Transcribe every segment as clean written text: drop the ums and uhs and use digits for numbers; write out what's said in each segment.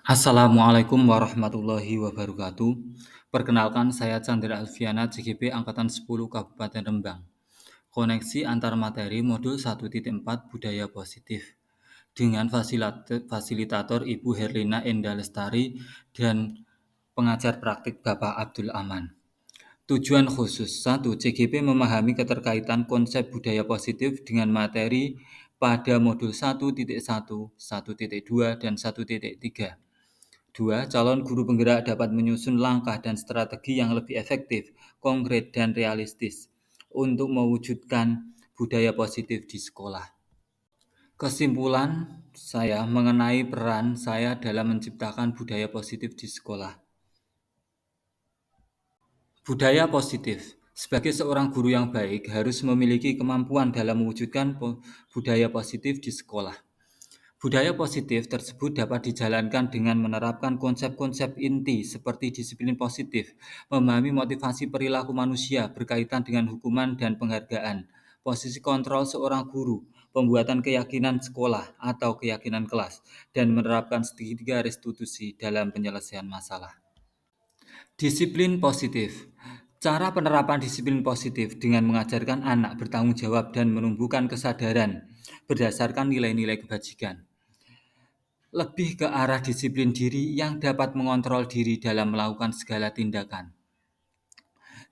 Assalamualaikum warahmatullahi wabarakatuh. Perkenalkan saya Chandra Alfiana, CGP Angkatan 10 Kabupaten Rembang. Koneksi antar materi modul 1.4 Budaya Positif dengan fasilitator Ibu Herlina Enda Lestari dan pengajar praktik Bapak Abdul Aman. Tujuan khusus 1. CGP memahami keterkaitan konsep budaya positif dengan materi pada modul 1.1, 1.2, dan 1.3. 2. Calon guru penggerak dapat menyusun langkah dan strategi yang lebih efektif, konkret, dan realistis untuk mewujudkan budaya positif di sekolah. Kesimpulan saya mengenai peran saya dalam menciptakan budaya positif di sekolah. Budaya positif. Sebagai seorang guru yang baik harus memiliki kemampuan dalam mewujudkan budaya positif di sekolah. Budaya positif tersebut dapat dijalankan dengan menerapkan konsep-konsep inti seperti disiplin positif, memahami motivasi perilaku manusia berkaitan dengan hukuman dan penghargaan, posisi kontrol seorang guru, pembuatan keyakinan sekolah atau keyakinan kelas, dan menerapkan segitiga restitusi dalam penyelesaian masalah. Disiplin positif. Cara penerapan disiplin positif dengan mengajarkan anak bertanggung jawab dan menumbuhkan kesadaran berdasarkan nilai-nilai kebajikan. Lebih ke arah disiplin diri yang dapat mengontrol diri dalam melakukan segala tindakan.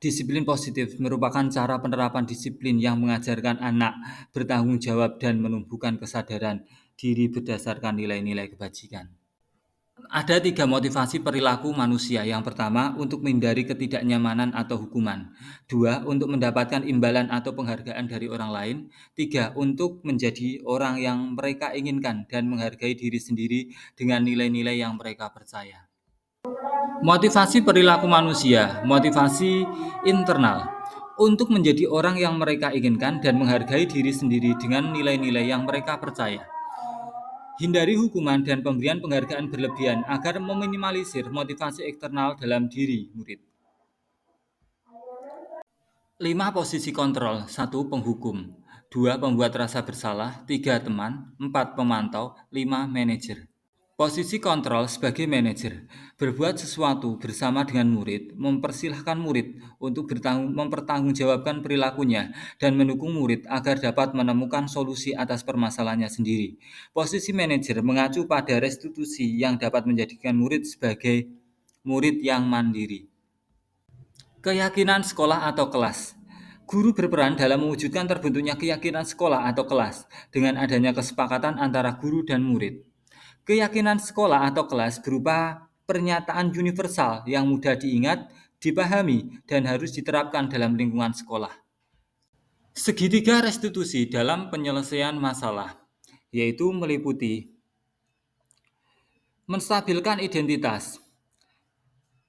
Disiplin positif merupakan cara penerapan disiplin yang mengajarkan anak bertanggung jawab dan menumbuhkan kesadaran diri berdasarkan nilai-nilai kebajikan. Ada 3 motivasi perilaku manusia. Yang pertama, untuk menghindari ketidaknyamanan atau hukuman. 2, untuk mendapatkan imbalan atau penghargaan dari orang lain. 3, untuk menjadi orang yang mereka inginkan dan menghargai diri sendiri dengan nilai-nilai yang mereka percaya. Motivasi perilaku manusia, motivasi internal. Untuk menjadi orang yang mereka inginkan dan menghargai diri sendiri dengan nilai-nilai yang mereka percaya. Hindari hukuman dan pemberian penghargaan berlebihan agar meminimalisir motivasi eksternal dalam diri murid. 5 posisi kontrol. 1. Penghukum. 2. Pembuat rasa bersalah. 3. Teman. 4. Pemantau. 5. Manajer. Posisi kontrol sebagai manajer, berbuat sesuatu bersama dengan murid, mempersilahkan murid untuk mempertanggungjawabkan perilakunya dan mendukung murid agar dapat menemukan solusi atas permasalahannya sendiri. Posisi manajer mengacu pada restitusi yang dapat menjadikan murid sebagai murid yang mandiri. Keyakinan sekolah atau kelas. Guru berperan dalam mewujudkan terbentuknya keyakinan sekolah atau kelas dengan adanya kesepakatan antara guru dan murid. Keyakinan sekolah atau kelas berupa pernyataan universal yang mudah diingat, dipahami, dan harus diterapkan dalam lingkungan sekolah. Segitiga restitusi dalam penyelesaian masalah, yaitu meliputi menstabilkan identitas,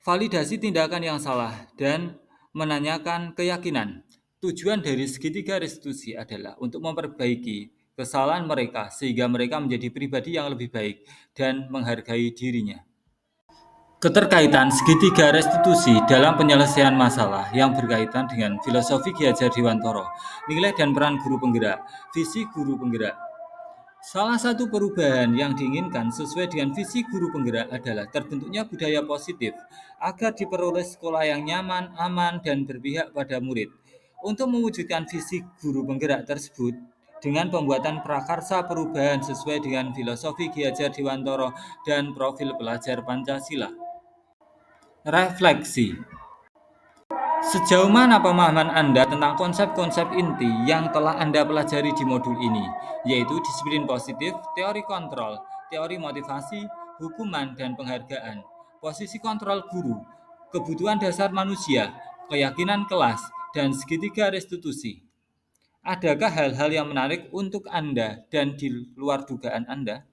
validasi tindakan yang salah, dan menanyakan keyakinan. Tujuan dari segitiga restitusi adalah untuk memperbaiki kesalahan mereka sehingga mereka menjadi pribadi yang lebih baik dan menghargai dirinya. Keterkaitan segitiga restitusi dalam penyelesaian masalah yang berkaitan dengan filosofi Ki Hajar Dewantara, nilai dan peran guru penggerak, visi guru penggerak. Salah satu perubahan yang diinginkan sesuai dengan visi guru penggerak adalah terbentuknya budaya positif agar diperoleh sekolah yang nyaman, aman, dan berpihak pada murid. Untuk mewujudkan visi guru penggerak tersebut, dengan pembuatan prakarsa perubahan sesuai dengan filosofi Ki Hajar Dewantara dan profil pelajar Pancasila. Refleksi. Sejauh mana pemahaman Anda tentang konsep-konsep inti yang telah Anda pelajari di modul ini, yaitu disiplin positif, teori kontrol, teori motivasi, hukuman, dan penghargaan, posisi kontrol guru, kebutuhan dasar manusia, keyakinan kelas, dan segitiga restitusi. Adakah hal-hal yang menarik untuk Anda dan di luar dugaan Anda?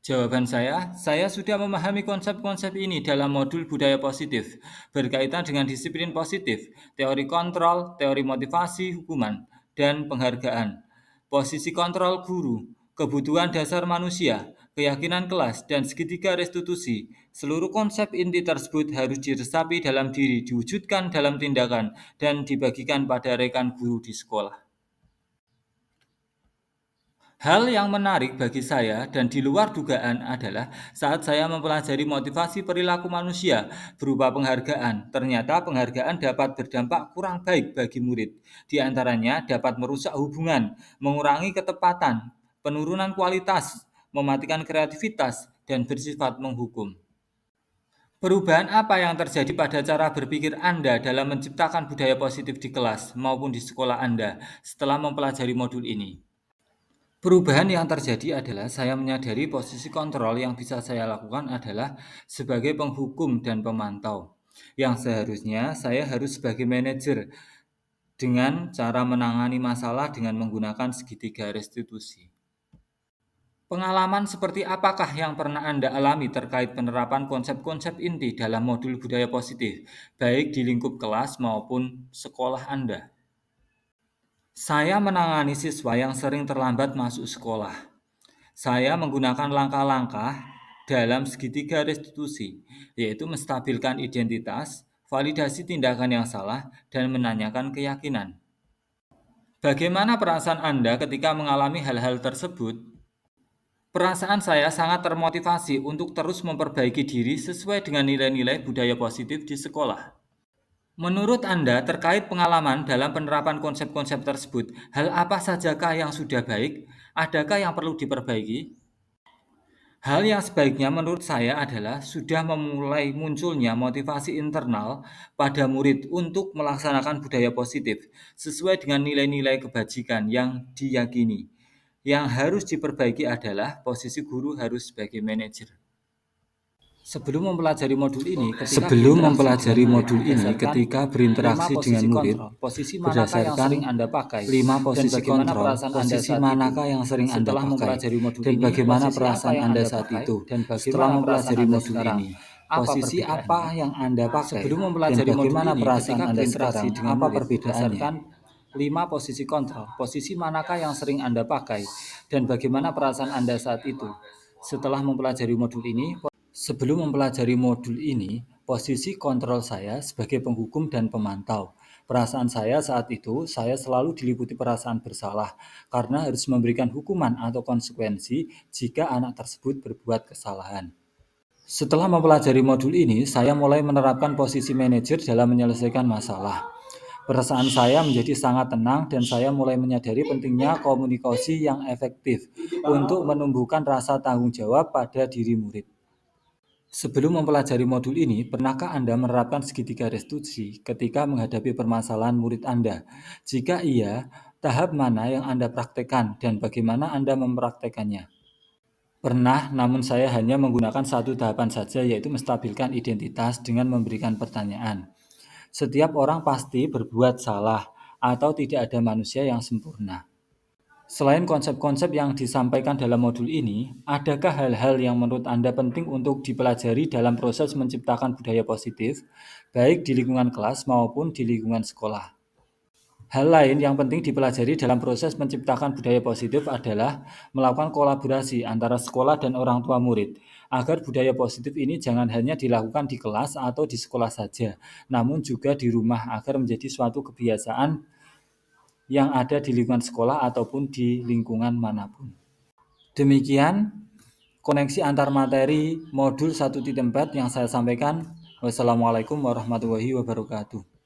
Jawaban saya sudah memahami konsep-konsep ini dalam modul budaya positif, berkaitan dengan disiplin positif, teori kontrol, teori motivasi, hukuman, dan penghargaan, posisi kontrol guru, kebutuhan dasar manusia, keyakinan kelas, dan segitiga restitusi. Seluruh konsep inti tersebut harus diresapi dalam diri, diwujudkan dalam tindakan, dan dibagikan pada rekan guru di sekolah. Hal yang menarik bagi saya dan di luar dugaan adalah saat saya mempelajari motivasi perilaku manusia berupa penghargaan. Ternyata penghargaan dapat berdampak kurang baik bagi murid. Di antaranya dapat merusak hubungan, mengurangi ketepatan, penurunan kualitas, mematikan kreativitas, dan bersifat menghukum. Perubahan apa yang terjadi pada cara berpikir Anda dalam menciptakan budaya positif di kelas maupun di sekolah Anda setelah mempelajari modul ini? Perubahan yang terjadi adalah saya menyadari posisi kontrol yang bisa saya lakukan adalah sebagai penghukum dan pemantau. Yang seharusnya saya harus sebagai manajer dengan cara menangani masalah dengan menggunakan segitiga restitusi. Pengalaman seperti apakah yang pernah Anda alami terkait penerapan konsep-konsep inti dalam modul budaya positif, baik di lingkup kelas maupun sekolah Anda? Saya menangani siswa yang sering terlambat masuk sekolah. Saya menggunakan langkah-langkah dalam segitiga restitusi, yaitu menstabilkan identitas, validasi tindakan yang salah, dan menanyakan keyakinan. Bagaimana perasaan Anda ketika mengalami hal-hal tersebut? Perasaan saya sangat termotivasi untuk terus memperbaiki diri sesuai dengan nilai-nilai budaya positif di sekolah. Menurut Anda, terkait pengalaman dalam penerapan konsep-konsep tersebut, hal apa sajakah yang sudah baik? Adakah yang perlu diperbaiki? Hal yang sebaiknya menurut saya adalah sudah memulai munculnya motivasi internal pada murid untuk melaksanakan budaya positif sesuai dengan nilai-nilai kebajikan yang diyakini. Yang harus diperbaiki adalah posisi guru harus sebagai manajer. Ketika berinteraksi dengan murid, berdasarkan 5 posisi kontrol, posisi manakah yang sering Anda pakai, dan bagaimana perasaan Anda saat itu setelah mempelajari modul ini? Posisi apa yang Anda pakai, dan bagaimana perasaan Anda sekarang, apa perbedaannya? 5 posisi kontrol, posisi manakah yang sering Anda pakai, dan bagaimana perasaan Anda saat itu setelah mempelajari modul ini? Sebelum mempelajari modul ini, posisi kontrol saya sebagai penghukum dan pemantau. Perasaan saya saat itu, saya selalu diliputi perasaan bersalah karena harus memberikan hukuman atau konsekuensi jika anak tersebut berbuat kesalahan. Setelah mempelajari modul ini, saya mulai menerapkan posisi manajer dalam menyelesaikan masalah. Perasaan saya menjadi sangat tenang dan saya mulai menyadari pentingnya komunikasi yang efektif untuk menumbuhkan rasa tanggung jawab pada diri murid. Sebelum mempelajari modul ini, pernahkah Anda menerapkan segitiga restitusi ketika menghadapi permasalahan murid Anda? Jika iya, tahap mana yang Anda praktekkan dan bagaimana Anda mempraktekannya? Pernah, namun saya hanya menggunakan satu tahapan saja, yaitu menstabilkan identitas dengan memberikan pertanyaan. Setiap orang pasti berbuat salah atau tidak ada manusia yang sempurna. Selain konsep-konsep yang disampaikan dalam modul ini, adakah hal-hal yang menurut Anda penting untuk dipelajari dalam proses menciptakan budaya positif, baik di lingkungan kelas maupun di lingkungan sekolah? Hal lain yang penting dipelajari dalam proses menciptakan budaya positif adalah melakukan kolaborasi antara sekolah dan orang tua murid, agar budaya positif ini jangan hanya dilakukan di kelas atau di sekolah saja, namun juga di rumah agar menjadi suatu kebiasaan yang ada di lingkungan sekolah ataupun di lingkungan manapun. Demikian koneksi antar materi modul 1.4 yang saya sampaikan. Wassalamualaikum warahmatullahi wabarakatuh.